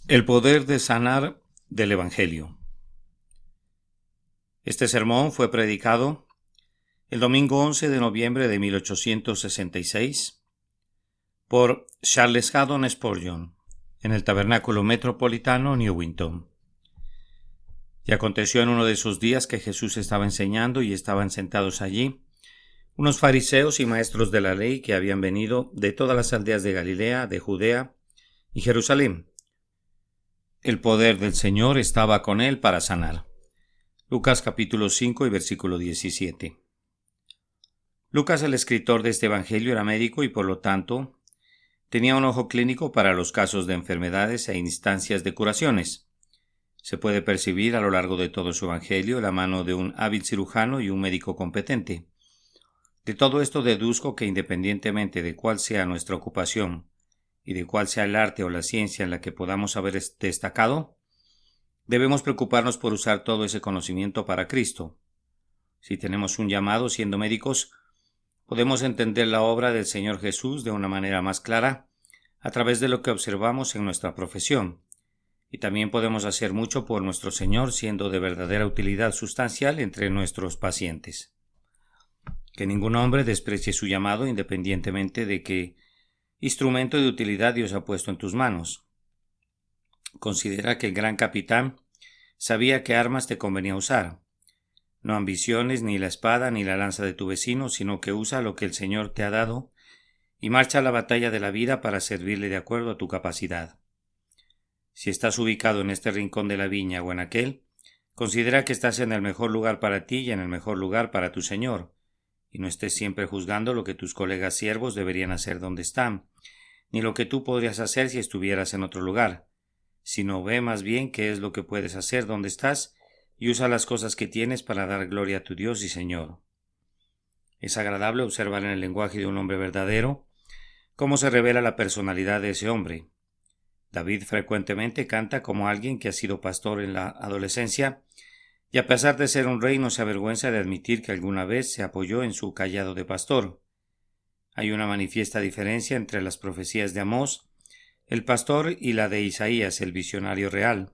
El poder de sanar del Evangelio. Este sermón fue predicado el domingo 11 de noviembre de 1866 por Charles Haddon Spurgeon en el Tabernáculo Metropolitano Newington. Y aconteció en uno de esos días que Jesús estaba enseñando y estaban sentados allí unos fariseos y maestros de la ley que habían venido de todas las aldeas de Galilea, de Judea y Jerusalén. El poder del Señor estaba con él para sanar. Lucas capítulo 5 y versículo 17. Lucas, el escritor de este evangelio, era médico y por lo tanto tenía un ojo clínico para los casos de enfermedades e instancias de curaciones. Se puede percibir a lo largo de todo su evangelio la mano de un hábil cirujano y un médico competente. De todo esto deduzco que independientemente de cuál sea nuestra ocupación y de cuál sea el arte o la ciencia en la que podamos haber destacado, debemos preocuparnos por usar todo ese conocimiento para Cristo. Si tenemos un llamado siendo médicos, podemos entender la obra del Señor Jesús de una manera más clara a través de lo que observamos en nuestra profesión, y también podemos hacer mucho por nuestro Señor siendo de verdadera utilidad sustancial entre nuestros pacientes. Que ningún hombre desprecie su llamado independientemente de qué instrumento de utilidad Dios ha puesto en tus manos. Considera que el gran capitán sabía qué armas te convenía usar. No ambiciones ni la espada ni la lanza de tu vecino, sino que usa lo que el Señor te ha dado y marcha a la batalla de la vida para servirle de acuerdo a tu capacidad. Si estás ubicado en este rincón de la viña o en aquel, considera que estás en el mejor lugar para ti y en el mejor lugar para tu Señor, y no estés siempre juzgando lo que tus colegas siervos deberían hacer donde están, ni lo que tú podrías hacer si estuvieras en otro lugar, sino ve más bien qué es lo que puedes hacer donde estás y usa las cosas que tienes para dar gloria a tu Dios y Señor. Es agradable observar en el lenguaje de un hombre verdadero cómo se revela la personalidad de ese hombre. David frecuentemente canta como alguien que ha sido pastor en la adolescencia y a pesar de ser un rey no se avergüenza de admitir que alguna vez se apoyó en su cayado de pastor. Hay una manifiesta diferencia entre las profecías de Amós, el pastor, y la de Isaías, el visionario real.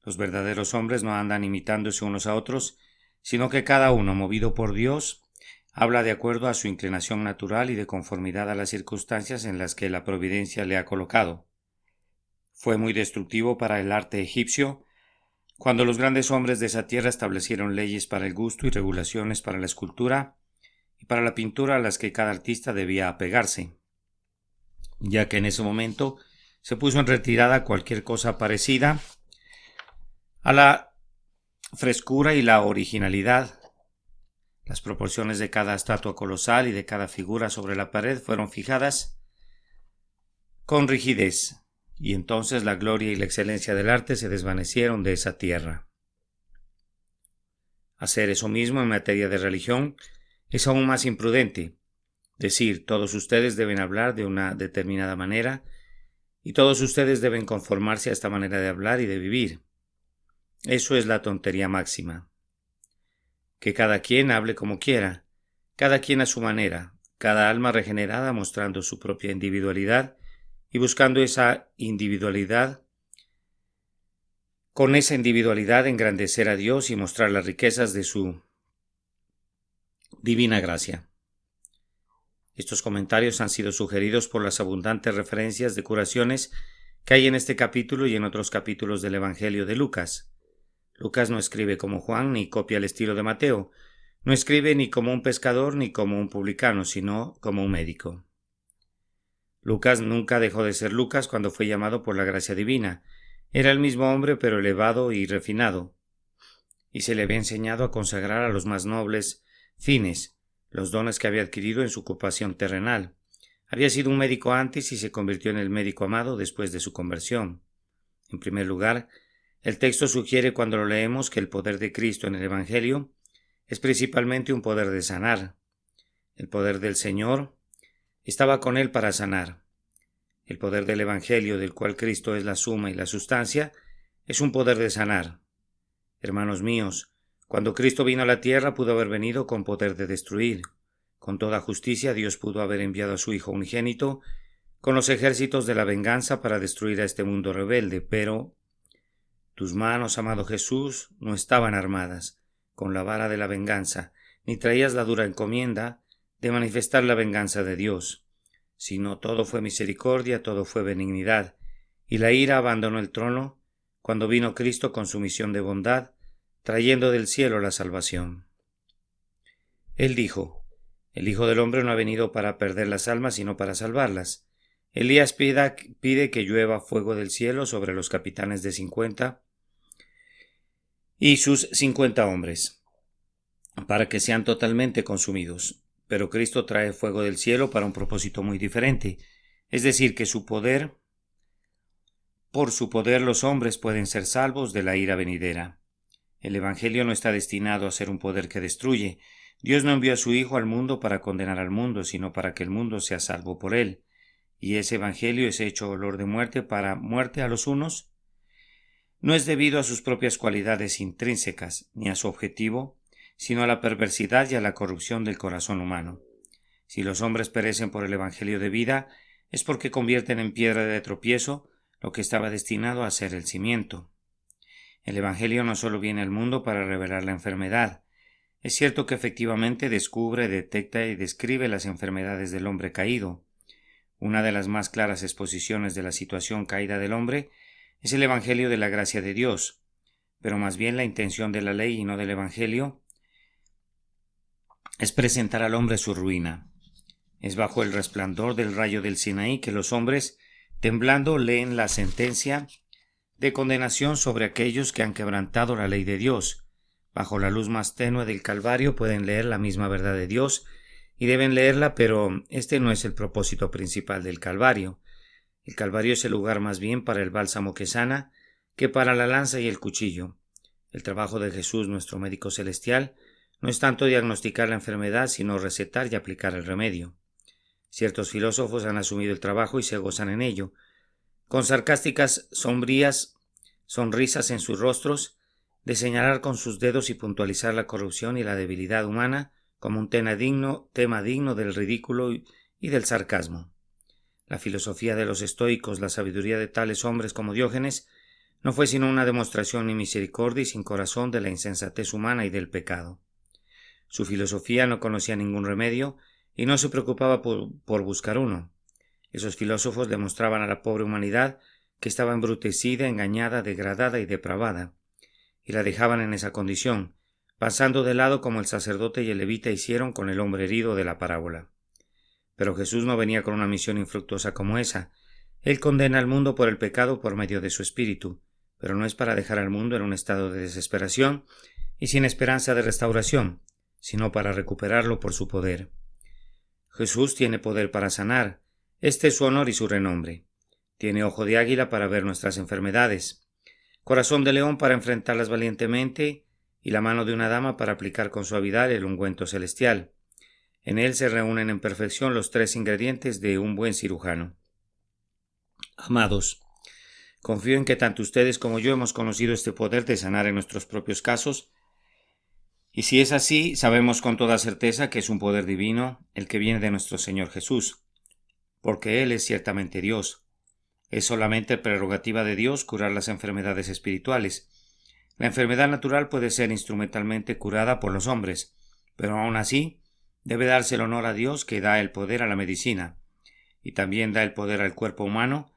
Los verdaderos hombres no andan imitándose unos a otros, sino que cada uno, movido por Dios, habla de acuerdo a su inclinación natural y de conformidad a las circunstancias en las que la providencia le ha colocado. Fue muy destructivo para el arte egipcio cuando los grandes hombres de esa tierra establecieron leyes para el gusto y regulaciones para la escultura y para la pintura a las que cada artista debía apegarse, ya que en ese momento se puso en retirada cualquier cosa parecida a la frescura y la originalidad. Las proporciones de cada estatua colosal y de cada figura sobre la pared fueron fijadas con rigidez, y entonces la gloria y la excelencia del arte se desvanecieron de esa tierra. Hacer eso mismo en materia de religión es aún más imprudente. Decir, todos ustedes deben hablar de una determinada manera y todos ustedes deben conformarse a esta manera de hablar y de vivir. Eso es la tontería máxima. Que cada quien hable como quiera, cada quien a su manera, cada alma regenerada mostrando su propia individualidad y buscando esa individualidad, con esa individualidad engrandecer a Dios y mostrar las riquezas de su divina gracia. Estos comentarios han sido sugeridos por las abundantes referencias de curaciones que hay en este capítulo y en otros capítulos del Evangelio de Lucas. Lucas no escribe como Juan ni copia el estilo de Mateo. No escribe ni como un pescador ni como un publicano, sino como un médico. Lucas nunca dejó de ser Lucas cuando fue llamado por la gracia divina. Era el mismo hombre pero elevado y refinado, y se le había enseñado a consagrar a los más nobles fines los dones que había adquirido en su ocupación terrenal. Había sido un médico antes y se convirtió en el médico amado después de su conversión. En primer lugar, el texto sugiere cuando lo leemos que el poder de Cristo en el Evangelio es principalmente un poder de sanar. El poder del Señor estaba con él para sanar. El poder del Evangelio, del cual Cristo es la suma y la sustancia, es un poder de sanar. Hermanos míos, cuando Cristo vino a la tierra pudo haber venido con poder de destruir. Con toda justicia Dios pudo haber enviado a su Hijo unigénito con los ejércitos de la venganza para destruir a este mundo rebelde, pero tus manos, amado Jesús, no estaban armadas con la vara de la venganza, ni traías la dura encomienda de manifestar la venganza de Dios, sino todo fue misericordia, todo fue benignidad, y la ira abandonó el trono cuando vino Cristo con su misión de bondad, trayendo del cielo la salvación. Él dijo: el Hijo del Hombre no ha venido para perder las almas, sino para salvarlas. Elías pide que llueva fuego del cielo sobre los capitanes de 50 y sus 50 hombres, para que sean totalmente consumidos. Pero Cristo trae fuego del cielo para un propósito muy diferente, es decir, que por su poder los hombres pueden ser salvos de la ira venidera. El Evangelio no está destinado a ser un poder que destruye. Dios no envió a su Hijo al mundo para condenar al mundo, sino para que el mundo sea salvo por él. Y ese Evangelio es hecho olor de muerte para muerte a los unos. No es debido a sus propias cualidades intrínsecas, ni a su objetivo, sino a la perversidad y a la corrupción del corazón humano. Si los hombres perecen por el Evangelio de vida, es porque convierten en piedra de tropiezo lo que estaba destinado a ser el cimiento. El Evangelio no solo viene al mundo para revelar la enfermedad. Es cierto que efectivamente descubre, detecta y describe las enfermedades del hombre caído. Una de las más claras exposiciones de la situación caída del hombre es el Evangelio de la gracia de Dios, pero más bien la intención de la ley y no del Evangelio es presentar al hombre su ruina. Es bajo el resplandor del rayo del Sinaí que los hombres, temblando, leen la sentencia de condenación sobre aquellos que han quebrantado la ley de Dios. Bajo la luz más tenue del Calvario pueden leer la misma verdad de Dios, y deben leerla, pero este no es el propósito principal del Calvario. El Calvario es el lugar más bien para el bálsamo que sana que para la lanza y el cuchillo. El trabajo de Jesús, nuestro médico celestial, no es tanto diagnosticar la enfermedad, sino recetar y aplicar el remedio. Ciertos filósofos han asumido el trabajo y se gozan en ello, con sarcásticas, sombrías sonrisas en sus rostros, de señalar con sus dedos y puntualizar la corrupción y la debilidad humana como un tema digno del ridículo y del sarcasmo. La filosofía de los estoicos, la sabiduría de tales hombres como Diógenes, no fue sino una demostración sin misericordia y sin corazón de la insensatez humana y del pecado. Su filosofía no conocía ningún remedio y no se preocupaba por buscar uno. Esos filósofos demostraban a la pobre humanidad que estaba embrutecida, engañada, degradada y depravada, y la dejaban en esa condición, pasando de lado como el sacerdote y el levita hicieron con el hombre herido de la parábola. Pero Jesús no venía con una misión infructuosa como esa. Él condena al mundo por el pecado por medio de su espíritu, pero no es para dejar al mundo en un estado de desesperación y sin esperanza de restauración, sino para recuperarlo por su poder. Jesús tiene poder para sanar. Este es su honor y su renombre. Tiene ojo de águila para ver nuestras enfermedades, corazón de león para enfrentarlas valientemente y la mano de una dama para aplicar con suavidad el ungüento celestial. En él se reúnen en perfección los tres ingredientes de un buen cirujano. Amados, confío en que tanto ustedes como yo hemos conocido este poder de sanar en nuestros propios casos, y si es así, sabemos con toda certeza que es un poder divino el que viene de nuestro Señor Jesús, porque Él es ciertamente Dios. Es solamente prerrogativa de Dios curar las enfermedades espirituales. La enfermedad natural puede ser instrumentalmente curada por los hombres, pero aún así debe darse el honor a Dios que da el poder a la medicina, y también da el poder al cuerpo humano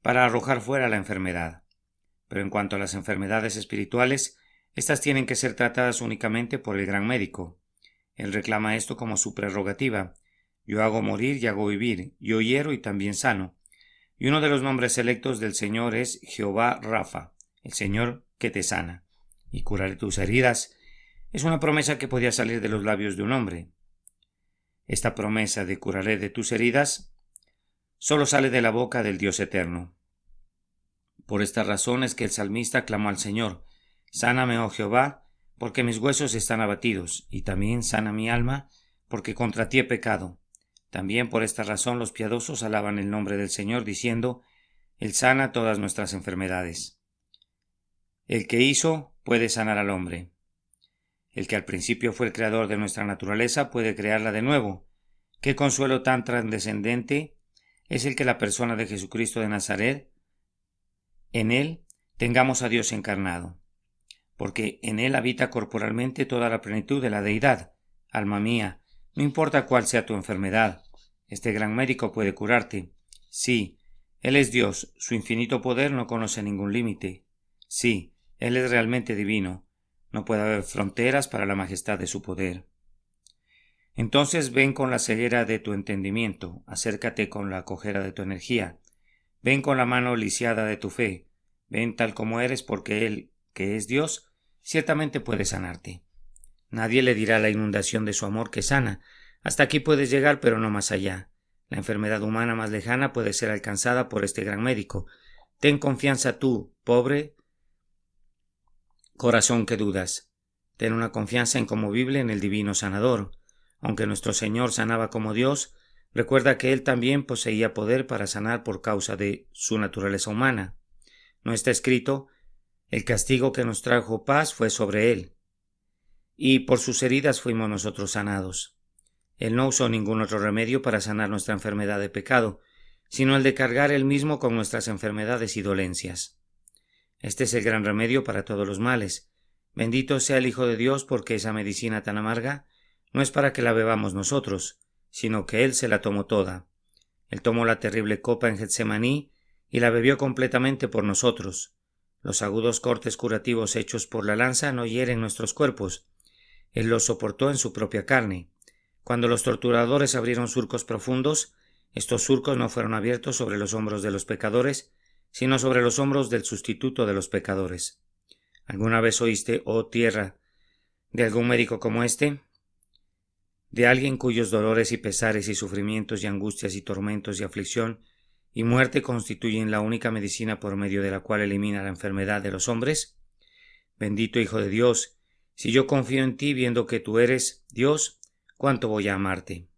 para arrojar fuera la enfermedad. Pero en cuanto a las enfermedades espirituales, estas tienen que ser tratadas únicamente por el gran médico. Él reclama esto como su prerrogativa. Yo hago morir y hago vivir, yo hiero y también sano. Y uno de los nombres selectos del Señor es Jehová Rafa, el Señor que te sana, y curaré tus heridas. Es una promesa que podía salir de los labios de un hombre. Esta promesa de curaré de tus heridas solo sale de la boca del Dios eterno. Por esta razón es que el salmista clamó al Señor: Sáname, oh Jehová, porque mis huesos están abatidos, y también sana mi alma, porque contra ti he pecado. También por esta razón los piadosos alaban el nombre del Señor, diciendo: Él sana todas nuestras enfermedades. El que hizo puede sanar al hombre. El que al principio fue el creador de nuestra naturaleza puede crearla de nuevo. Qué consuelo tan transcendente es el que la persona de Jesucristo de Nazaret, en él tengamos a Dios encarnado, porque en él habita corporalmente toda la plenitud de la deidad. Alma mía, no importa cuál sea tu enfermedad, este gran médico puede curarte. Sí, él es Dios, su infinito poder no conoce ningún límite. Sí, él es realmente divino, no puede haber fronteras para la majestad de su poder. Entonces ven con la ceguera de tu entendimiento, acércate con la cojera de tu energía, ven con la mano lisiada de tu fe, ven tal como eres, porque él, que es Dios, ciertamente puede sanarte. Nadie le dirá a la inundación de su amor que sana. Hasta aquí puedes llegar, pero no más allá. La enfermedad humana más lejana puede ser alcanzada por este gran médico. Ten confianza tú, pobre corazón que dudas. Ten una confianza inconmovible en el divino sanador. Aunque nuestro Señor sanaba como Dios, recuerda que Él también poseía poder para sanar por causa de su naturaleza humana. No está escrito: el castigo que nos trajo paz fue sobre Él, y por sus heridas fuimos nosotros sanados. Él no usó ningún otro remedio para sanar nuestra enfermedad de pecado, sino el de cargar Él mismo con nuestras enfermedades y dolencias. Este es el gran remedio para todos los males. Bendito sea el Hijo de Dios, porque esa medicina tan amarga no es para que la bebamos nosotros, sino que Él se la tomó toda. Él tomó la terrible copa en Getsemaní y la bebió completamente por nosotros. Los agudos cortes curativos hechos por la lanza no hieren nuestros cuerpos. Él los soportó en su propia carne. Cuando los torturadores abrieron surcos profundos, estos surcos no fueron abiertos sobre los hombros de los pecadores, sino sobre los hombros del sustituto de los pecadores. ¿Alguna vez oíste, oh tierra, de algún médico como este? De alguien cuyos dolores y pesares y sufrimientos y angustias y tormentos y aflicción y muerte constituyen la única medicina por medio de la cual elimina la enfermedad de los hombres? Bendito Hijo de Dios, si yo confío en ti viendo que tú eres Dios, ¿cuánto voy a amarte?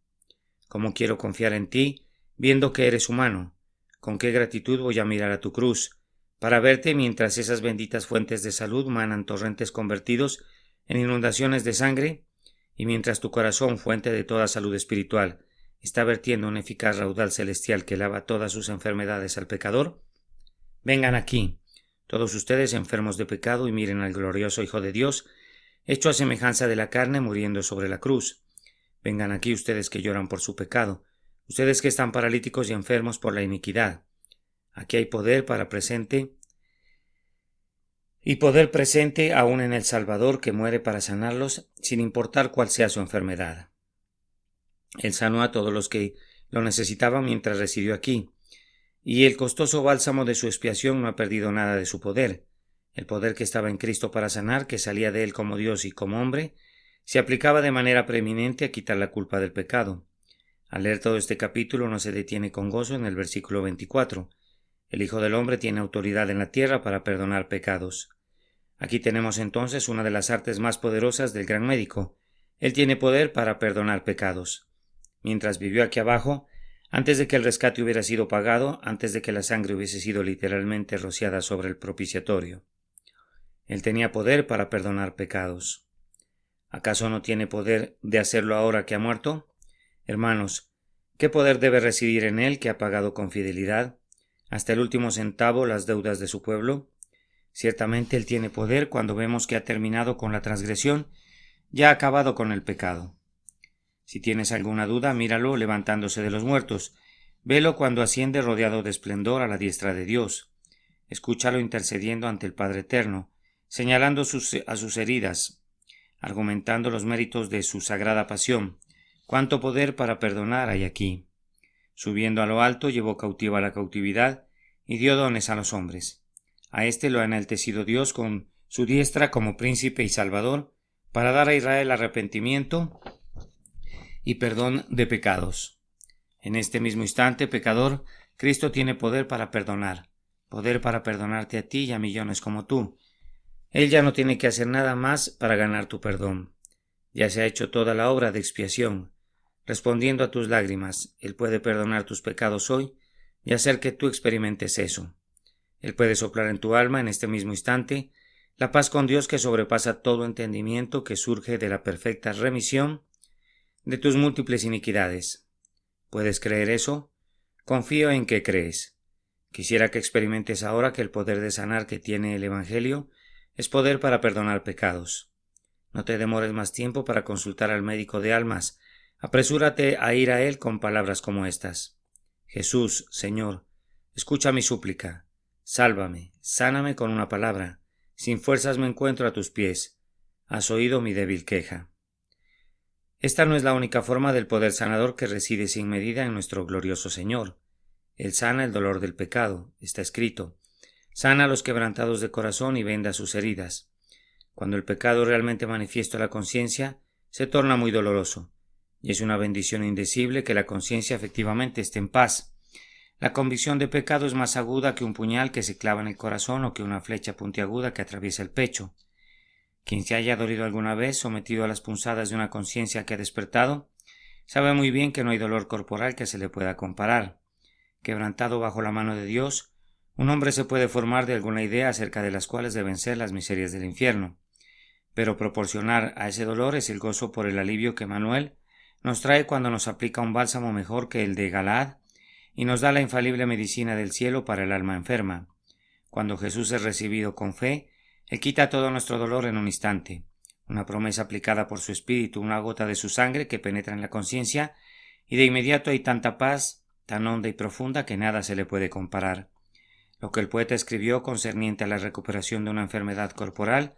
¿Cómo quiero confiar en ti viendo que eres humano? ¿Con qué gratitud voy a mirar a tu cruz, para verte mientras esas benditas fuentes de salud manan torrentes convertidos en inundaciones de sangre, y mientras tu corazón, fuente de toda salud espiritual, está vertiendo un eficaz raudal celestial que lava todas sus enfermedades al pecador? Vengan aquí, todos ustedes enfermos de pecado, y miren al glorioso Hijo de Dios, hecho a semejanza de la carne, muriendo sobre la cruz. Vengan aquí ustedes que lloran por su pecado, ustedes que están paralíticos y enfermos por la iniquidad. Aquí hay poder presente aún en el Salvador, que muere para sanarlos, sin importar cuál sea su enfermedad. Él sanó a todos los que lo necesitaban mientras residió aquí, y el costoso bálsamo de su expiación no ha perdido nada de su poder. El poder que estaba en Cristo para sanar, que salía de él como Dios y como hombre, se aplicaba de manera preeminente a quitar la culpa del pecado. Al leer todo este capítulo no se detiene con gozo en el versículo 24. El Hijo del Hombre tiene autoridad en la tierra para perdonar pecados. Aquí tenemos entonces una de las artes más poderosas del gran médico. Él tiene poder para perdonar pecados. Mientras vivió aquí abajo, antes de que el rescate hubiera sido pagado, antes de que la sangre hubiese sido literalmente rociada sobre el propiciatorio, Él tenía poder para perdonar pecados. ¿Acaso no tiene poder de hacerlo ahora que ha muerto? Hermanos, ¿qué poder debe residir en Él, que ha pagado con fidelidad hasta el último centavo las deudas de su pueblo? Ciertamente Él tiene poder cuando vemos que ha terminado con la transgresión, ya ha acabado con el pecado. Si tienes alguna duda, míralo levantándose de los muertos. Velo cuando asciende rodeado de esplendor a la diestra de Dios. Escúchalo intercediendo ante el Padre Eterno, señalando a sus heridas, argumentando los méritos de su sagrada pasión. Cuánto poder para perdonar hay aquí. Subiendo a lo alto, llevó cautiva la cautividad y dio dones a los hombres. A éste lo ha enaltecido Dios con su diestra como príncipe y salvador, para dar a Israel arrepentimiento y perdón de pecados. En este mismo instante, pecador, Cristo tiene poder para perdonarte a ti y a millones como tú. Él ya no tiene que hacer nada más para ganar tu perdón. Ya se ha hecho toda la obra de expiación. Respondiendo a tus lágrimas, Él puede perdonar tus pecados hoy y hacer que tú experimentes eso. Él puede soplar en tu alma en este mismo instante la paz con Dios que sobrepasa todo entendimiento, que surge de la perfecta remisión de tus múltiples iniquidades. ¿Puedes creer eso? Confío en que crees. Quisiera que experimentes ahora que el poder de sanar que tiene el Evangelio es poder para perdonar pecados. No te demores más tiempo para consultar al médico de almas. Apresúrate a ir a él con palabras como estas: Jesús, Señor, escucha mi súplica. Sálvame, sáname con una palabra. Sin fuerzas me encuentro a tus pies. Has oído mi débil queja. Esta no es la única forma del poder sanador que reside sin medida en nuestro glorioso Señor. Él sana el dolor del pecado, está escrito. Sana a los quebrantados de corazón y venda sus heridas. Cuando el pecado realmente manifiesto a la conciencia, se torna muy doloroso, y es una bendición indecible que la conciencia efectivamente esté en paz. La convicción de pecado es más aguda que un puñal que se clava en el corazón o que una flecha puntiaguda que atraviesa el pecho. Quien se haya dolido alguna vez, sometido a las punzadas de una conciencia que ha despertado, sabe muy bien que no hay dolor corporal que se le pueda comparar. Quebrantado bajo la mano de Dios, un hombre se puede formar de alguna idea acerca de las cuales deben ser las miserias del infierno. Pero proporcionar a ese dolor es el gozo por el alivio que Manuel nos trae cuando nos aplica un bálsamo mejor que el de Galaad y nos da la infalible medicina del cielo para el alma enferma. Cuando Jesús es recibido con fe, Él quita todo nuestro dolor en un instante. Una promesa aplicada por su espíritu, una gota de su sangre que penetra en la conciencia, y de inmediato hay tanta paz, tan honda y profunda que nada se le puede comparar. Lo que el poeta escribió concerniente a la recuperación de una enfermedad corporal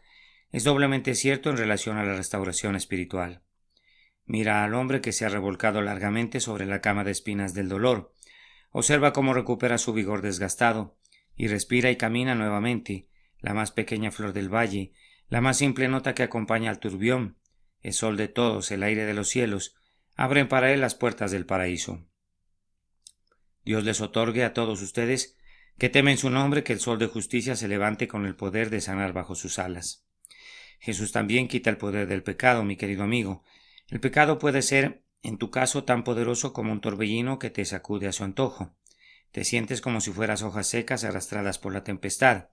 es doblemente cierto en relación a la restauración espiritual. Mira al hombre que se ha revolcado largamente sobre la cama de espinas del dolor. Observa cómo recupera su vigor desgastado, y respira y camina nuevamente, la más pequeña flor del valle, la más simple nota que acompaña al turbión, el sol de todos, el aire de los cielos, abren para él las puertas del paraíso. Dios les otorgue a todos ustedes que temen su nombre que el sol de justicia se levante con el poder de sanar bajo sus alas. Jesús también quita el poder del pecado, mi querido amigo. El pecado puede ser, en tu caso, tan poderoso como un torbellino que te sacude a su antojo. Te sientes como si fueras hojas secas arrastradas por la tempestad.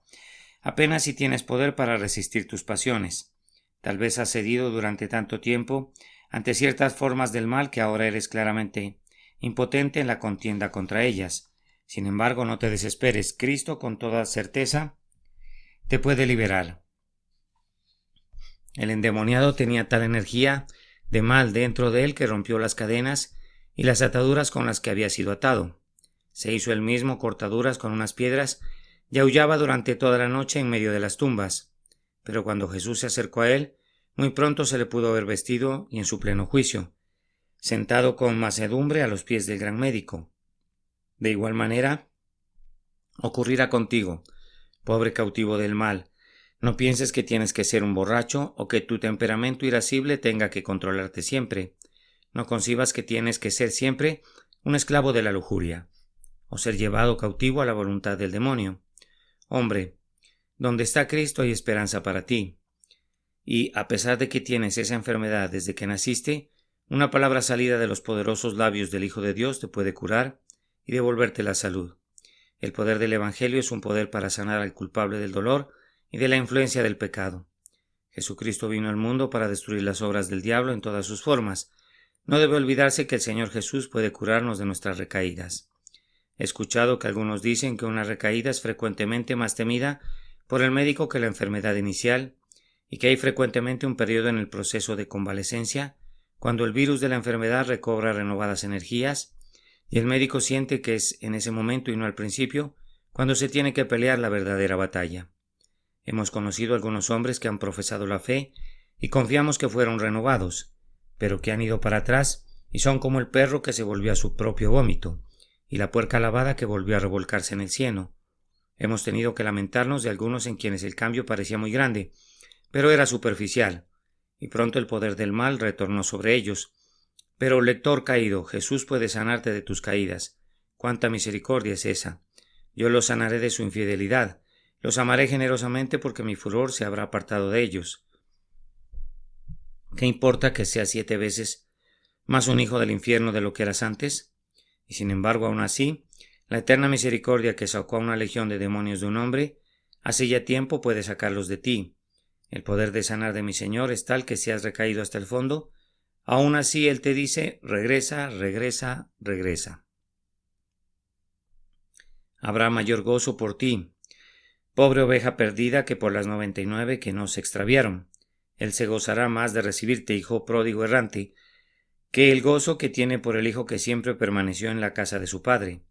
Apenas si tienes poder para resistir tus pasiones. Tal vez has cedido durante tanto tiempo ante ciertas formas del mal que ahora eres claramente impotente en la contienda contra ellas. Sin embargo, no te desesperes. Cristo, con toda certeza, te puede liberar. El endemoniado tenía tal energía de mal dentro de él que rompió las cadenas y las ataduras con las que había sido atado. Se hizo él mismo cortaduras con unas piedras y aullaba durante toda la noche en medio de las tumbas. Pero cuando Jesús se acercó a él, muy pronto se le pudo ver vestido y en su pleno juicio, sentado con mansedumbre a los pies del gran médico. De igual manera, ocurrirá contigo, pobre cautivo del mal. No pienses que tienes que ser un borracho o que tu temperamento irascible tenga que controlarte siempre. No concibas que tienes que ser siempre un esclavo de la lujuria, o ser llevado cautivo a la voluntad del demonio. Hombre, donde está Cristo hay esperanza para ti. Y, a pesar de que tienes esa enfermedad desde que naciste, una palabra salida de los poderosos labios del Hijo de Dios te puede curar y devolverte la salud. El poder del Evangelio es un poder para sanar al culpable del dolor y de la influencia del pecado. Jesucristo vino al mundo para destruir las obras del diablo en todas sus formas. No debe olvidarse que el Señor Jesús puede curarnos de nuestras recaídas. He escuchado que algunos dicen que una recaída es frecuentemente más temida por el médico que la enfermedad inicial y que hay frecuentemente un periodo en el proceso de convalecencia cuando el virus de la enfermedad recobra renovadas energías y el médico siente que es en ese momento y no al principio cuando se tiene que pelear la verdadera batalla. Hemos conocido algunos hombres que han profesado la fe y confiamos que fueron renovados, pero que han ido para atrás y son como el perro que se volvió a su propio vómito y la puerca lavada que volvió a revolcarse en el cieno. Hemos tenido que lamentarnos de algunos en quienes el cambio parecía muy grande, pero era superficial, y pronto el poder del mal retornó sobre ellos. Pero, lector caído, Jesús puede sanarte de tus caídas. ¡Cuánta misericordia es esa! Yo los sanaré de su infidelidad. Los amaré generosamente porque mi furor se habrá apartado de ellos. ¿Qué importa que seas 7 veces más un hijo del infierno de lo que eras antes? Y sin embargo, aún así, la eterna misericordia que sacó a una legión de demonios de un hombre, hace ya tiempo puede sacarlos de ti. El poder de sanar de mi Señor es tal que si has recaído hasta el fondo, aún así Él te dice, regresa, regresa, regresa. habrá mayor gozo por ti. Pobre oveja perdida que por las 99 que no se extraviaron. Él se gozará más de recibirte, hijo pródigo errante, que el gozo que tiene por el hijo que siempre permaneció en la casa de su padre.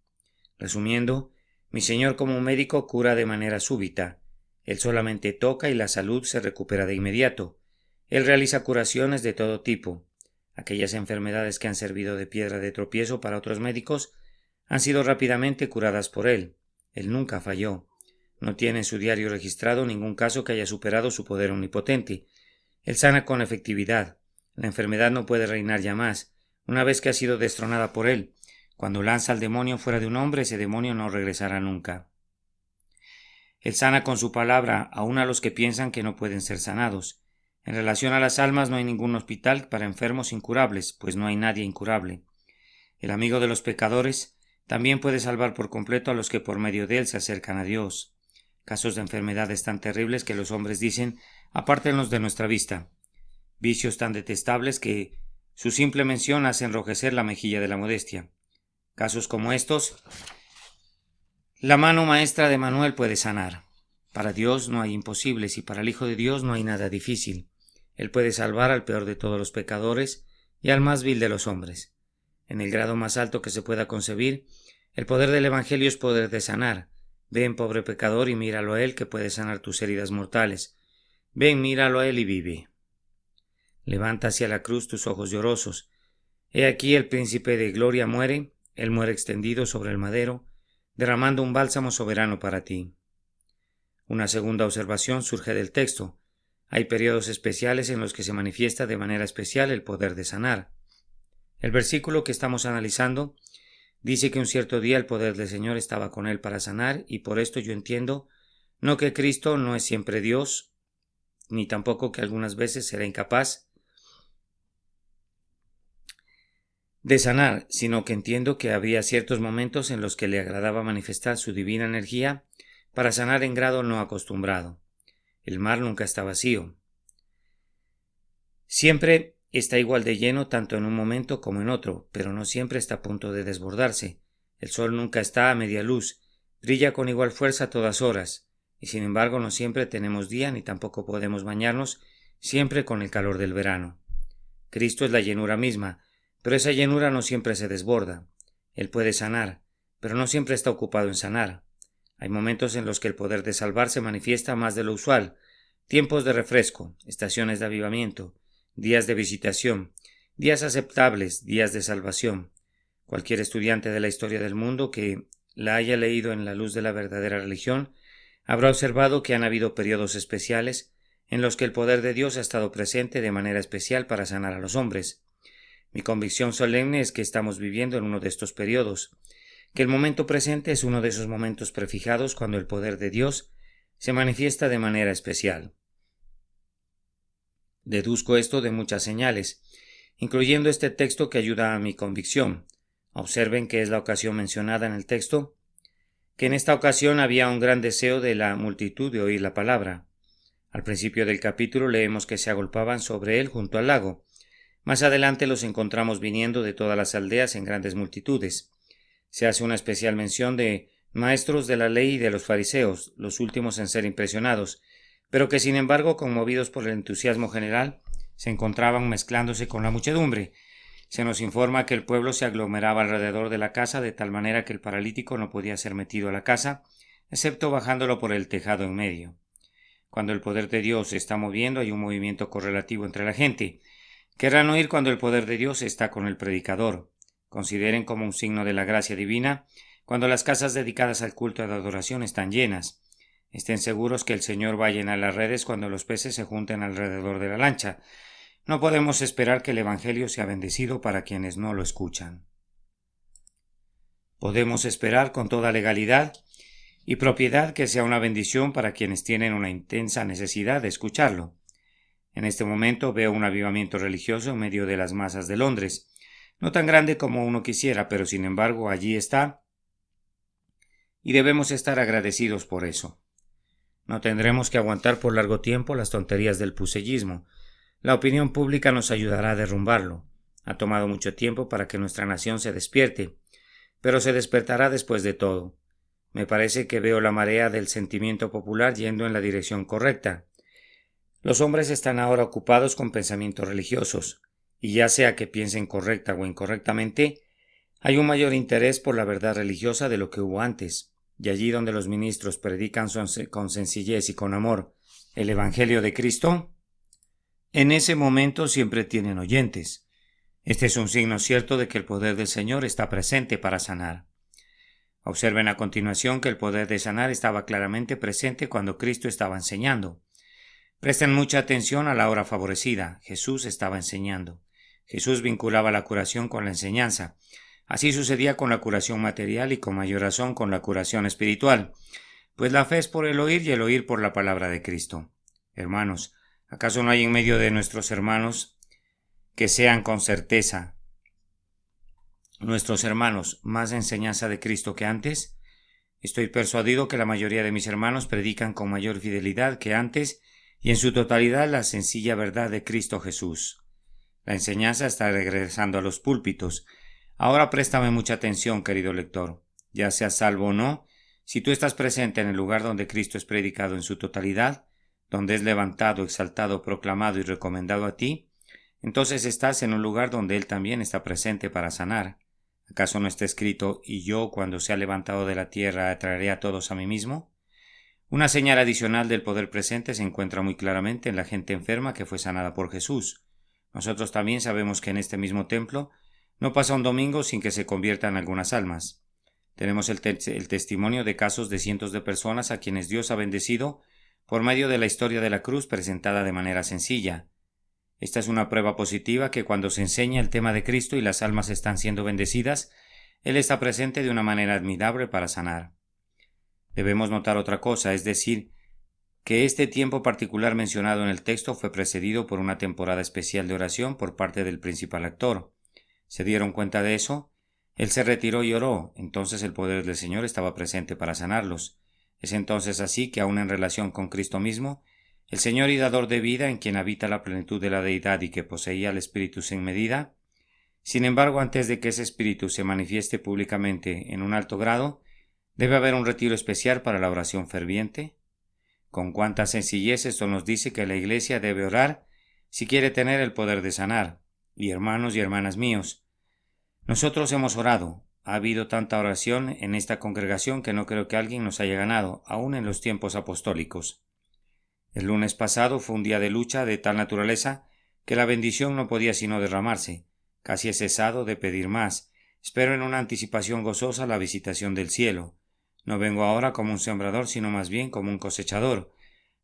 Resumiendo, mi Señor como médico cura de manera súbita. Él solamente toca y la salud se recupera de inmediato. Él realiza curaciones de todo tipo. Aquellas enfermedades que han servido de piedra de tropiezo para otros médicos han sido rápidamente curadas por él. Él nunca falló. No tiene en su diario registrado ningún caso que haya superado su poder omnipotente. Él sana con efectividad. La enfermedad no puede reinar ya más, una vez que ha sido destronada por él. Cuando lanza al demonio fuera de un hombre, ese demonio no regresará nunca. Él sana con su palabra aun a los que piensan que no pueden ser sanados. En relación a las almas no hay ningún hospital para enfermos incurables, pues no hay nadie incurable. El amigo de los pecadores también puede salvar por completo a los que por medio de él se acercan a Dios. Casos de enfermedades tan terribles que los hombres dicen, apártenlos de nuestra vista. Vicios tan detestables que su simple mención hace enrojecer la mejilla de la modestia. Casos como estos, la mano maestra de Manuel puede sanar. Para Dios no hay imposibles y para el Hijo de Dios no hay nada difícil. Él puede salvar al peor de todos los pecadores y al más vil de los hombres. En el grado más alto que se pueda concebir, el poder del Evangelio es poder de sanar. Ven, pobre pecador, y míralo a él que puede sanar tus heridas mortales. Ven, míralo a él y vive. Levanta hacia la cruz tus ojos llorosos. He aquí el príncipe de gloria muere, él muere extendido sobre el madero, derramando un bálsamo soberano para ti. Una segunda observación surge del texto. Hay periodos especiales en los que se manifiesta de manera especial el poder de sanar. El versículo que estamos analizando dice que un cierto día el poder del Señor estaba con él para sanar, y por esto yo entiendo no que Cristo no es siempre Dios, ni tampoco que algunas veces será incapaz de sanar, sino que entiendo que había ciertos momentos en los que le agradaba manifestar su divina energía para sanar en grado no acostumbrado. El mar nunca está vacío. Siempre está igual de lleno tanto en un momento como en otro, pero no siempre está a punto de desbordarse. El sol nunca está a media luz, brilla con igual fuerza a todas horas, y sin embargo no siempre tenemos día ni tampoco podemos bañarnos siempre con el calor del verano. Cristo es la llenura misma, pero esa llenura no siempre se desborda. Él puede sanar, pero no siempre está ocupado en sanar. Hay momentos en los que el poder de salvar se manifiesta más de lo usual, tiempos de refresco, estaciones de avivamiento, días de visitación, días aceptables, días de salvación. Cualquier estudiante de la historia del mundo que la haya leído en la luz de la verdadera religión habrá observado que han habido periodos especiales en los que el poder de Dios ha estado presente de manera especial para sanar a los hombres. Mi convicción solemne es que estamos viviendo en uno de estos periodos, que el momento presente es uno de esos momentos prefijados cuando el poder de Dios se manifiesta de manera especial. Deduzco esto de muchas señales, incluyendo este texto que ayuda a mi convicción. Observen que es la ocasión mencionada en el texto, que en esta ocasión había un gran deseo de la multitud de oír la palabra. Al principio del capítulo leemos que se agolpaban sobre él junto al lago. Más adelante los encontramos viniendo de todas las aldeas en grandes multitudes. Se hace una especial mención de maestros de la ley y de los fariseos, los últimos en ser impresionados, pero que sin embargo, conmovidos por el entusiasmo general, se encontraban mezclándose con la muchedumbre. Se nos informa que el pueblo se aglomeraba alrededor de la casa de tal manera que el paralítico no podía ser metido a la casa, excepto bajándolo por el tejado en medio. Cuando el poder de Dios se está moviendo, hay un movimiento correlativo entre la gente. Querrán oír cuando el poder de Dios está con el predicador. Consideren como un signo de la gracia divina cuando las casas dedicadas al culto de adoración están llenas. Estén seguros que el Señor va a llenar las redes cuando los peces se junten alrededor de la lancha. No podemos esperar que el Evangelio sea bendecido para quienes no lo escuchan. Podemos esperar con toda legalidad y propiedad que sea una bendición para quienes tienen una intensa necesidad de escucharlo. En este momento veo un avivamiento religioso en medio de las masas de Londres, no tan grande como uno quisiera, pero sin embargo allí está, y debemos estar agradecidos por eso. No tendremos que aguantar por largo tiempo las tonterías del pusellismo. La opinión pública nos ayudará a derrumbarlo. Ha tomado mucho tiempo para que nuestra nación se despierte, pero se despertará después de todo. Me parece que veo la marea del sentimiento popular yendo en la dirección correcta. Los hombres están ahora ocupados con pensamientos religiosos, y ya sea que piensen correcta o incorrectamente, hay un mayor interés por la verdad religiosa de lo que hubo antes, y allí donde los ministros predican con sencillez y con amor el Evangelio de Cristo, en ese momento siempre tienen oyentes. Este es un signo cierto de que el poder del Señor está presente para sanar. Observen a continuación que el poder de sanar estaba claramente presente cuando Cristo estaba enseñando. Presten mucha atención a la hora favorecida. Jesús estaba enseñando. Jesús vinculaba la curación con la enseñanza. Así sucedía con la curación material y con mayor razón con la curación espiritual, pues la fe es por el oír y el oír por la palabra de Cristo. Hermanos, ¿acaso no hay en medio de nuestros hermanos que sean con certeza nuestros hermanos más enseñanza de Cristo que antes? Estoy persuadido que la mayoría de mis hermanos predican con mayor fidelidad que antes y en su totalidad la sencilla verdad de Cristo Jesús. La enseñanza está regresando a los púlpitos. Ahora préstame mucha atención, querido lector. Ya seas salvo o no, si tú estás presente en el lugar donde Cristo es predicado en su totalidad, donde es levantado, exaltado, proclamado y recomendado a ti, entonces estás en un lugar donde Él también está presente para sanar. ¿Acaso no está escrito, y yo, cuando sea levantado de la tierra, atraeré a todos a mí mismo? Una señal adicional del poder presente se encuentra muy claramente en la gente enferma que fue sanada por Jesús. Nosotros también sabemos que en este mismo templo no pasa un domingo sin que se conviertan algunas almas. Tenemos el testimonio de casos de cientos de personas a quienes Dios ha bendecido por medio de la historia de la cruz presentada de manera sencilla. Esta es una prueba positiva que cuando se enseña el tema de Cristo y las almas están siendo bendecidas, Él está presente de una manera admirable para sanar. Debemos notar otra cosa, es decir, que este tiempo particular mencionado en el texto fue precedido por una temporada especial de oración por parte del principal actor. ¿Se dieron cuenta de eso? Él se retiró y oró, entonces el poder del Señor estaba presente para sanarlos. Es entonces así que aun en relación con Cristo mismo, el Señor y dador de vida, en quien habita la plenitud de la deidad y que poseía el Espíritu sin medida, sin embargo, antes de que ese Espíritu se manifieste públicamente en un alto grado, debe haber un retiro especial para la oración ferviente. Con cuánta sencillez esto nos dice que la Iglesia debe orar si quiere tener el poder de sanar. Y hermanos y hermanas míos, nosotros hemos orado. Ha habido tanta oración en esta congregación que no creo que alguien nos haya ganado, aun en los tiempos apostólicos. El lunes pasado fue un día de lucha de tal naturaleza que la bendición no podía sino derramarse. Casi he cesado de pedir más. Espero en una anticipación gozosa la visitación del cielo. No vengo ahora como un sembrador, sino más bien como un cosechador.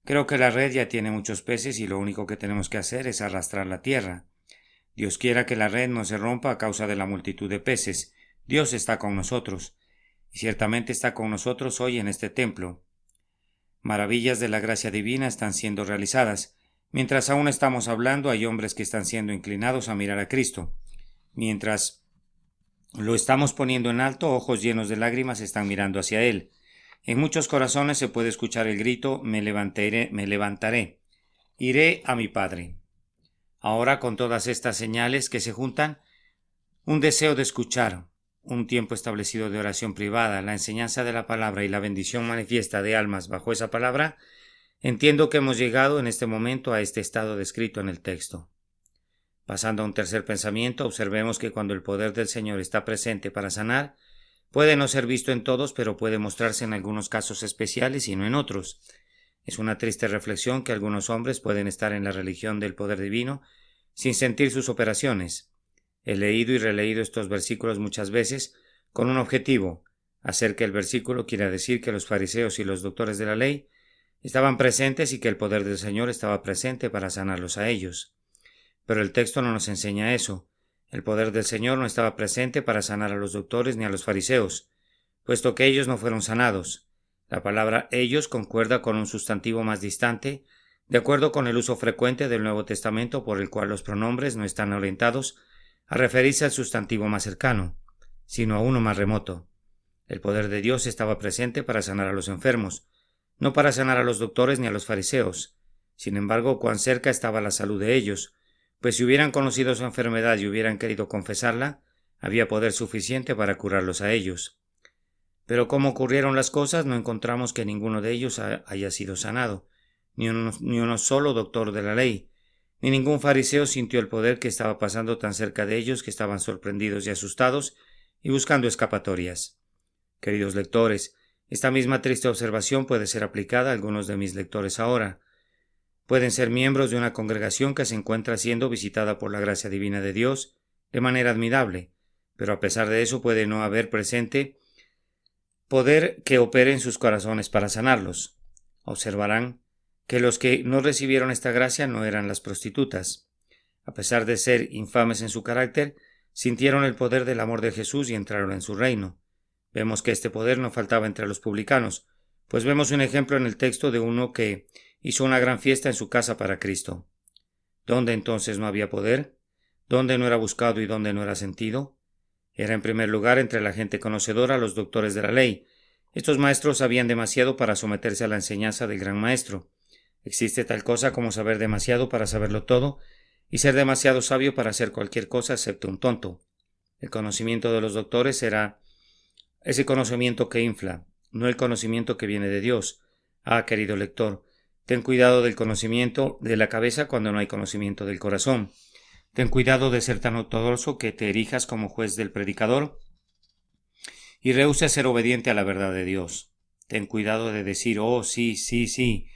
Creo que la red ya tiene muchos peces y lo único que tenemos que hacer es arrastrar la tierra. Dios quiera que la red no se rompa a causa de la multitud de peces. Dios está con nosotros. Y ciertamente está con nosotros hoy en este templo. Maravillas de la gracia divina están siendo realizadas. Mientras aún estamos hablando, hay hombres que están siendo inclinados a mirar a Cristo. Mientras lo estamos poniendo en alto, ojos llenos de lágrimas están mirando hacia Él. En muchos corazones se puede escuchar el grito, me levantaré, iré a mi Padre. Ahora, con todas estas señales que se juntan, un deseo de escuchar, un tiempo establecido de oración privada, la enseñanza de la palabra y la bendición manifiesta de almas bajo esa palabra, entiendo que hemos llegado en este momento a este estado descrito en el texto. Pasando a un tercer pensamiento, observemos que cuando el poder del Señor está presente para sanar, puede no ser visto en todos, pero puede mostrarse en algunos casos especiales y no en otros. Es una triste reflexión que algunos hombres pueden estar en la religión del poder divino sin sentir sus operaciones. He leído y releído estos versículos muchas veces con un objetivo, hacer que el versículo quiera decir que los fariseos y los doctores de la ley estaban presentes y que el poder del Señor estaba presente para sanarlos a ellos. Pero el texto no nos enseña eso. El poder del Señor no estaba presente para sanar a los doctores ni a los fariseos, puesto que ellos no fueron sanados. La palabra ellos concuerda con un sustantivo más distante, de acuerdo con el uso frecuente del Nuevo Testamento por el cual los pronombres no están orientados a referirse al sustantivo más cercano, sino a uno más remoto. El poder de Dios estaba presente para sanar a los enfermos, no para sanar a los doctores ni a los fariseos. Sin embargo, cuán cerca estaba la salud de ellos, pues si hubieran conocido su enfermedad y hubieran querido confesarla, había poder suficiente para curarlos a ellos. Pero como ocurrieron las cosas, no encontramos que ninguno de ellos haya sido sanado, ni uno solo doctor de la ley, ni ningún fariseo sintió el poder que estaba pasando tan cerca de ellos que estaban sorprendidos y asustados y buscando escapatorias. Queridos lectores, esta misma triste observación puede ser aplicada a algunos de mis lectores ahora. Pueden ser miembros de una congregación que se encuentra siendo visitada por la gracia divina de Dios de manera admirable, pero a pesar de eso puede no haber presente poder que opere en sus corazones para sanarlos. Observarán que los que no recibieron esta gracia no eran las prostitutas. A pesar de ser infames en su carácter, sintieron el poder del amor de Jesús y entraron en su reino. Vemos que este poder no faltaba entre los publicanos, pues vemos un ejemplo en el texto de uno que hizo una gran fiesta en su casa para Cristo. ¿Dónde entonces no había poder? ¿Dónde no era buscado y dónde no era sentido? Era en primer lugar entre la gente conocedora, los doctores de la ley. Estos maestros sabían demasiado para someterse a la enseñanza del gran maestro. Existe tal cosa como saber demasiado para saberlo todo, y ser demasiado sabio para hacer cualquier cosa excepto un tonto. El conocimiento de los doctores era ese conocimiento que infla, no el conocimiento que viene de Dios. Ah, querido lector, ten cuidado del conocimiento de la cabeza cuando no hay conocimiento del corazón. Ten cuidado de ser tan ortodoxo que te erijas como juez del predicador y rehúses ser obediente a la verdad de Dios. Ten cuidado de decir, oh, sí, sí, sí.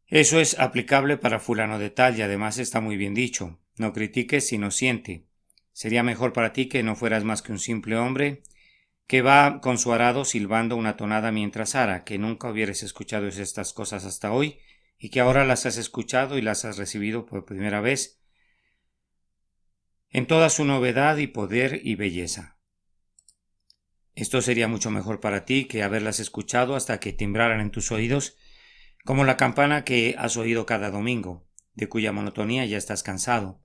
Eso es aplicable para fulano de tal y además está muy bien dicho. No critiques sino siente. Sería mejor para ti que no fueras más que un simple hombre que va con su arado silbando una tonada mientras ara, que nunca hubieras escuchado estas cosas hasta hoy y que ahora las has escuchado y las has recibido por primera vez en toda su novedad y poder y belleza. Esto sería mucho mejor para ti que haberlas escuchado hasta que timbraran en tus oídos como la campana que has oído cada domingo, de cuya monotonía ya estás cansado.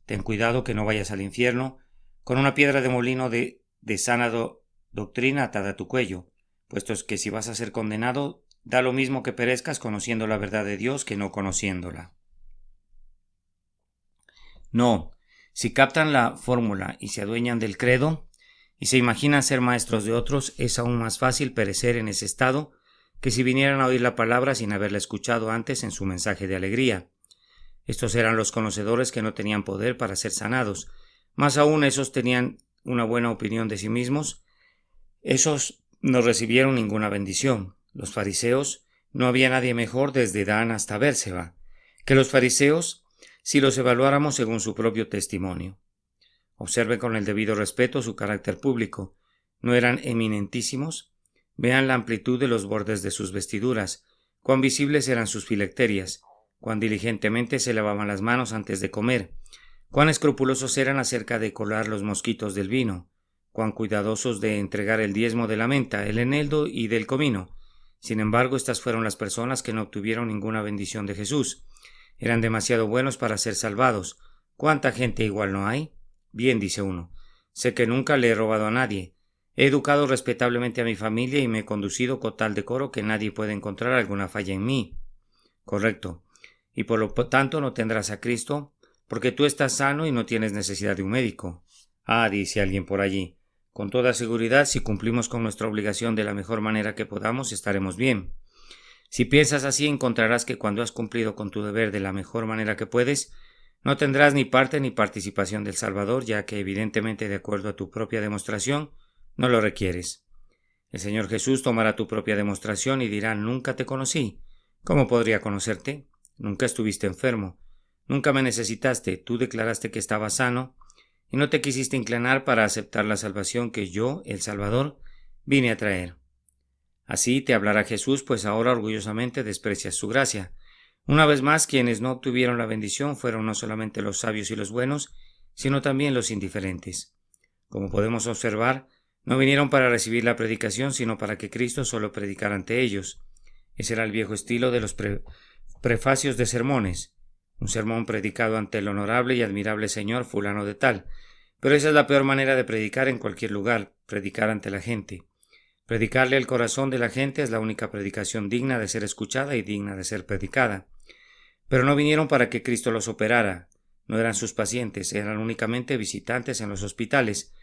Ten cuidado que no vayas al infierno con una piedra de molino de sana doctrina atada a tu cuello, puesto que si vas a ser condenado, da lo mismo que perezcas conociendo la verdad de Dios que no conociéndola. No, si captan la fórmula y se adueñan del credo, y se imaginan ser maestros de otros, es aún más fácil perecer en ese estado que si vinieran a oír la palabra sin haberla escuchado antes en su mensaje de alegría. Estos eran los conocedores que no tenían poder para ser sanados, más aún esos tenían una buena opinión de sí mismos. Esos no recibieron ninguna bendición. Los fariseos, no había nadie mejor desde Dan hasta Bérseba que los fariseos si los evaluáramos según su propio testimonio. Observen con el debido respeto su carácter público. ¿No eran eminentísimos? Vean la amplitud de los bordes de sus vestiduras, cuán visibles eran sus filacterias, cuán diligentemente se lavaban las manos antes de comer, cuán escrupulosos eran acerca de colar los mosquitos del vino, cuán cuidadosos de entregar el diezmo de la menta, el eneldo y del comino. Sin embargo, estas fueron las personas que no obtuvieron ninguna bendición de Jesús. Eran demasiado buenos para ser salvados. ¿Cuánta gente igual no hay? Bien, dice uno. Sé que nunca le he robado a nadie. He educado respetablemente a mi familia y me he conducido con tal decoro que nadie puede encontrar alguna falla en mí. Correcto. Y por lo tanto no tendrás a Cristo, porque tú estás sano y no tienes necesidad de un médico. Ah, dice alguien por allí. Con toda seguridad, si cumplimos con nuestra obligación de la mejor manera que podamos, estaremos bien. Si piensas así, encontrarás que cuando has cumplido con tu deber de la mejor manera que puedes, no tendrás ni parte ni participación del Salvador, ya que evidentemente, de acuerdo a tu propia demostración, no lo requieres. El Señor Jesús tomará tu propia demostración y dirá: nunca te conocí. ¿Cómo podría conocerte? Nunca estuviste enfermo. Nunca me necesitaste. Tú declaraste que estabas sano y no te quisiste inclinar para aceptar la salvación que yo, el Salvador, vine a traer. Así te hablará Jesús, pues ahora orgullosamente desprecias su gracia. Una vez más, quienes no obtuvieron la bendición fueron no solamente los sabios y los buenos, sino también los indiferentes. Como podemos observar, no vinieron para recibir la predicación, sino para que Cristo solo predicara ante ellos. Ese era el viejo estilo de los prefacios de sermones. Un sermón predicado ante el honorable y admirable señor fulano de tal. Pero esa es la peor manera de predicar en cualquier lugar, predicar ante la gente. Predicarle al corazón de la gente es la única predicación digna de ser escuchada y digna de ser predicada. Pero no vinieron para que Cristo los operara. No eran sus pacientes, eran únicamente visitantes en los hospitales.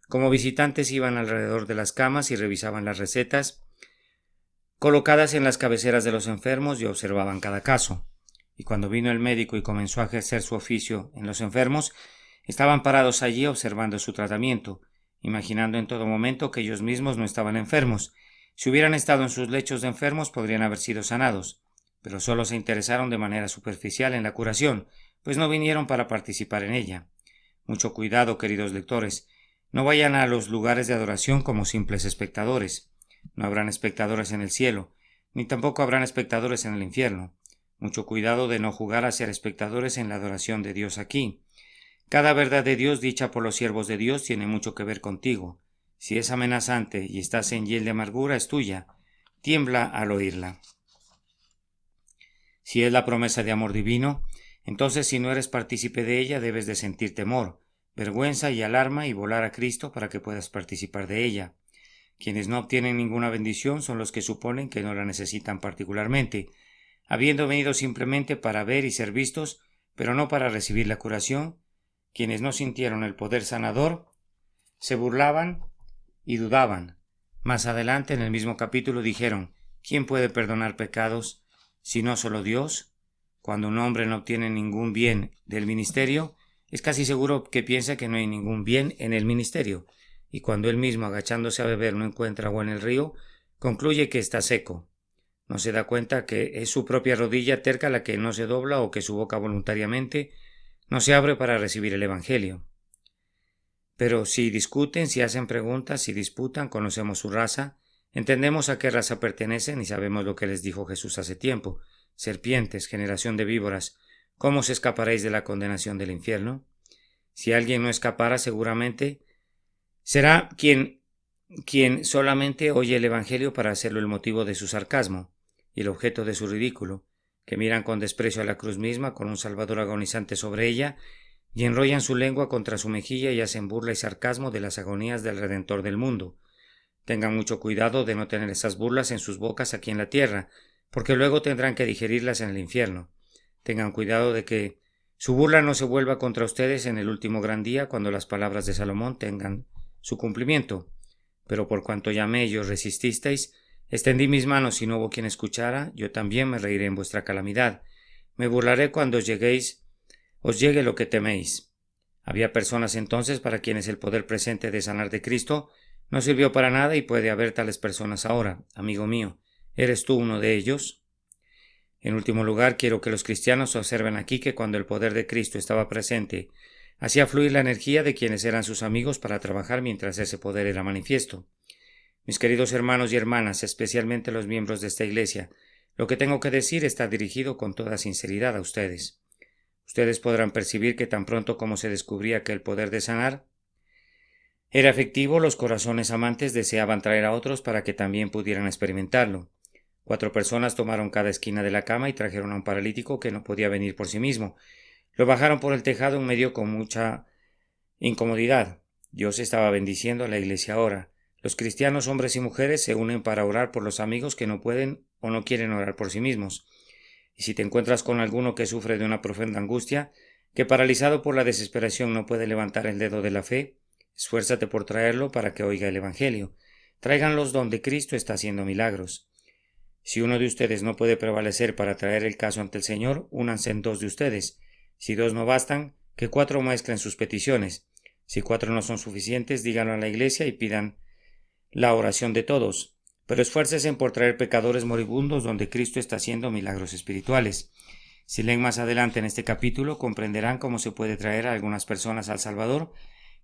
Como visitantes iban alrededor de las camas y revisaban las recetas colocadas en las cabeceras de los enfermos y observaban cada caso. Y cuando vino el médico y comenzó a ejercer su oficio en los enfermos, estaban parados allí observando su tratamiento, imaginando en todo momento que ellos mismos no estaban enfermos. Si hubieran estado en sus lechos de enfermos, podrían haber sido sanados, pero solo se interesaron de manera superficial en la curación, pues no vinieron para participar en ella. Mucho cuidado, queridos lectores. No vayan a los lugares de adoración como simples espectadores. No habrán espectadores en el cielo, ni tampoco habrán espectadores en el infierno. Mucho cuidado de no jugar a ser espectadores en la adoración de Dios aquí. Cada verdad de Dios dicha por los siervos de Dios tiene mucho que ver contigo. Si es amenazante y estás en hiel de amargura, es tuya. Tiembla al oírla. Si es la promesa de amor divino, entonces si no eres partícipe de ella, debes de sentir temor, vergüenza y alarma y volar a Cristo para que puedas participar de ella. Quienes no obtienen ninguna bendición son los que suponen que no la necesitan particularmente, habiendo venido simplemente para ver y ser vistos, pero no para recibir la curación. Quienes no sintieron el poder sanador se burlaban y dudaban. Más adelante en el mismo capítulo dijeron: ¿quién puede perdonar pecados si no solo Dios? Cuando un hombre no obtiene ningún bien del ministerio, es casi seguro que piensa que no hay ningún bien en el ministerio, y cuando él mismo, agachándose a beber, no encuentra agua en el río, concluye que está seco. No se da cuenta que es su propia rodilla terca la que no se dobla o que su boca voluntariamente no se abre para recibir el Evangelio. Pero si discuten, si hacen preguntas, si disputan, conocemos su raza, entendemos a qué raza pertenecen y sabemos lo que les dijo Jesús hace tiempo: serpientes, generación de víboras, ¿cómo os escaparéis de la condenación del infierno? Si alguien no escapara, seguramente será quien solamente oye el Evangelio para hacerlo el motivo de su sarcasmo y el objeto de su ridículo, que miran con desprecio a la cruz misma, con un Salvador agonizante sobre ella, y enrollan su lengua contra su mejilla y hacen burla y sarcasmo de las agonías del Redentor del mundo. Tengan mucho cuidado de no tener esas burlas en sus bocas aquí en la tierra, porque luego tendrán que digerirlas en el infierno. Tengan cuidado de que su burla no se vuelva contra ustedes en el último gran día, cuando las palabras de Salomón tengan su cumplimiento. Pero por cuanto llamé y os resististeis, extendí mis manos y no hubo quien escuchara, yo también me reiré en vuestra calamidad. Me burlaré cuando os llegue lo que teméis. Había personas entonces para quienes el poder presente de sanar de Cristo no sirvió para nada, y puede haber tales personas ahora. Amigo mío, ¿eres tú uno de ellos? En último lugar, quiero que los cristianos observen aquí que cuando el poder de Cristo estaba presente, hacía fluir la energía de quienes eran sus amigos para trabajar mientras ese poder era manifiesto. Mis queridos hermanos y hermanas, especialmente los miembros de esta iglesia, lo que tengo que decir está dirigido con toda sinceridad a ustedes. Ustedes podrán percibir que tan pronto como se descubría que el poder de sanar era efectivo, los corazones amantes deseaban traer a otros para que también pudieran experimentarlo. 4 personas tomaron cada esquina de la cama y trajeron a un paralítico que no podía venir por sí mismo. Lo bajaron por el tejado en medio con mucha incomodidad. Dios estaba bendiciendo a la iglesia ahora. Los cristianos, hombres y mujeres, se unen para orar por los amigos que no pueden o no quieren orar por sí mismos. Y si te encuentras con alguno que sufre de una profunda angustia, que paralizado por la desesperación no puede levantar el dedo de la fe, esfuérzate por traerlo para que oiga el Evangelio. Tráiganlos donde Cristo está haciendo milagros. Si uno de ustedes no puede prevalecer para traer el caso ante el Señor, únanse en 2 de ustedes. Si 2 no bastan, que 4 mezclen sus peticiones. Si 4 no son suficientes, díganlo a la iglesia y pidan la oración de todos. Pero esfuércense por traer pecadores moribundos donde Cristo está haciendo milagros espirituales. Si leen más adelante en este capítulo, comprenderán cómo se puede traer a algunas personas al Salvador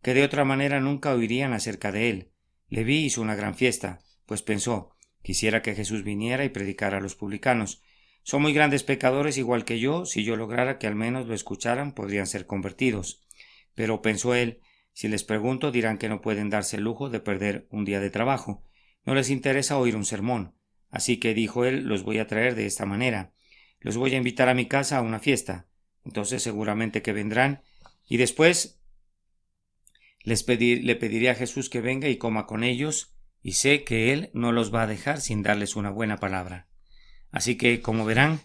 que de otra manera nunca oirían acerca de él. Leví hizo una gran fiesta, pues pensó: quisiera que Jesús viniera y predicara a los publicanos. Son muy grandes pecadores igual que yo, si yo lograra que al menos lo escucharan, podrían ser convertidos. Pero, pensó él, si les pregunto dirán que no pueden darse el lujo de perder un día de trabajo. No les interesa oír un sermón. Así que, dijo él, los voy a traer de esta manera. Los voy a invitar a mi casa a una fiesta. Entonces seguramente que vendrán, y después le pediré a Jesús que venga y coma con ellos, y sé que Él no los va a dejar sin darles una buena palabra. Así que, como verán,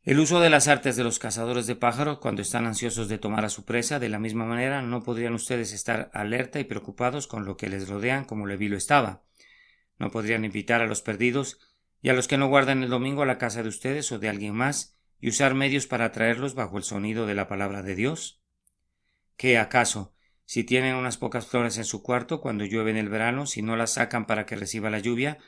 El uso de las artes de los cazadores de pájaros cuando están ansiosos de tomar a su presa, de la misma manera no podrían ustedes estar alerta y preocupados con lo que les rodean como Leví lo estaba. No podrían invitar a los perdidos y a los que no guardan el domingo a la casa de ustedes o de alguien más y usar medios para atraerlos bajo el sonido de la palabra de Dios. ¿Qué acaso, si tienen unas pocas flores en su cuarto cuando llueve en el verano, si no las sacan para que reciba la lluvia,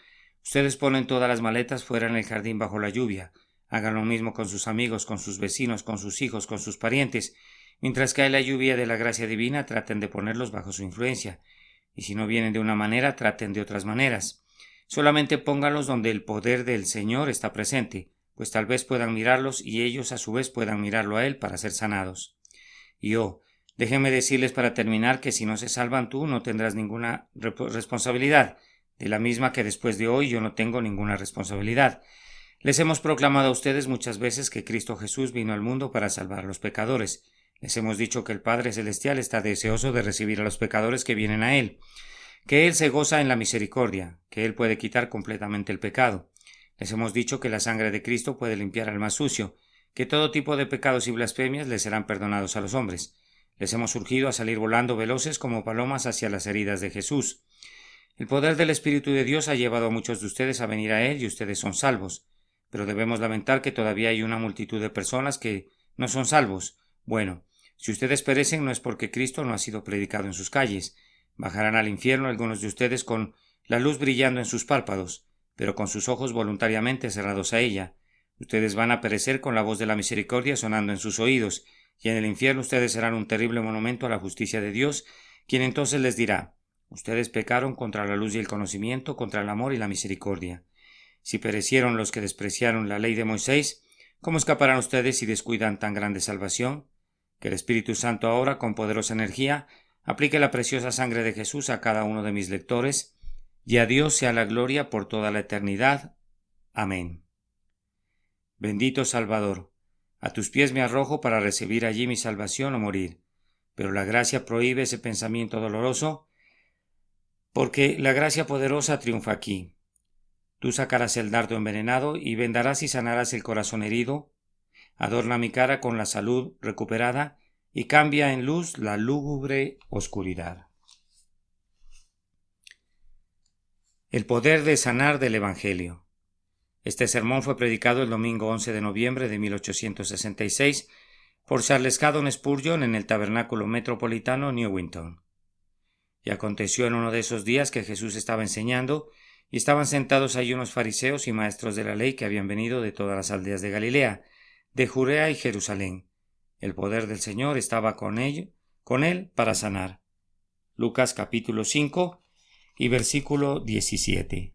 ustedes ponen todas las maletas fuera en el jardín bajo la lluvia? Hagan lo mismo con sus amigos, con sus vecinos, con sus hijos, con sus parientes. Mientras cae la lluvia de la gracia divina, traten de ponerlos bajo su influencia. Y si no vienen de una manera, traten de otras maneras. Solamente pónganlos donde el poder del Señor está presente, pues tal vez puedan mirarlos y ellos a su vez puedan mirarlo a Él para ser sanados. Y déjenme decirles para terminar que si no se salvan tú no tendrás ninguna responsabilidad, de la misma que después de hoy yo no tengo ninguna responsabilidad. Les hemos proclamado a ustedes muchas veces que Cristo Jesús vino al mundo para salvar a los pecadores. Les hemos dicho que el Padre Celestial está deseoso de recibir a los pecadores que vienen a Él, que Él se goza en la misericordia, que Él puede quitar completamente el pecado. Les hemos dicho que la sangre de Cristo puede limpiar al más sucio, que todo tipo de pecados y blasfemias les serán perdonados a los hombres. Les hemos urgido a salir volando veloces como palomas hacia las heridas de Jesús. El poder del Espíritu de Dios ha llevado a muchos de ustedes a venir a Él y ustedes son salvos. Pero debemos lamentar que todavía hay una multitud de personas que no son salvos. Bueno, si ustedes perecen no es porque Cristo no ha sido predicado en sus calles. Bajarán al infierno algunos de ustedes con la luz brillando en sus párpados, pero con sus ojos voluntariamente cerrados a ella. Ustedes van a perecer con la voz de la misericordia sonando en sus oídos, y en el infierno ustedes serán un terrible monumento a la justicia de Dios, quien entonces les dirá: ustedes pecaron contra la luz y el conocimiento, contra el amor y la misericordia. Si perecieron los que despreciaron la ley de Moisés, ¿cómo escaparán ustedes si descuidan tan grande salvación? Que el Espíritu Santo ahora, con poderosa energía, aplique la preciosa sangre de Jesús a cada uno de mis lectores, y a Dios sea la gloria por toda la eternidad. Amén. Bendito Salvador, a tus pies me arrojo para recibir allí mi salvación o morir, pero la gracia prohíbe ese pensamiento doloroso, porque la gracia poderosa triunfa aquí. Tú sacarás el dardo envenenado y vendarás y sanarás el corazón herido. Adorna mi cara con la salud recuperada y cambia en luz la lúgubre oscuridad. El poder de sanar del Evangelio. Este sermón fue predicado el domingo 11 de noviembre de 1866 por Charles Haddon Spurgeon en el Tabernáculo Metropolitano Newington. Y aconteció en uno de esos días que Jesús estaba enseñando, y estaban sentados allí unos fariseos y maestros de la ley que habían venido de todas las aldeas de Galilea, de Judea y Jerusalén. El poder del Señor estaba con él para sanar. Lucas capítulo 5 y versículo 17.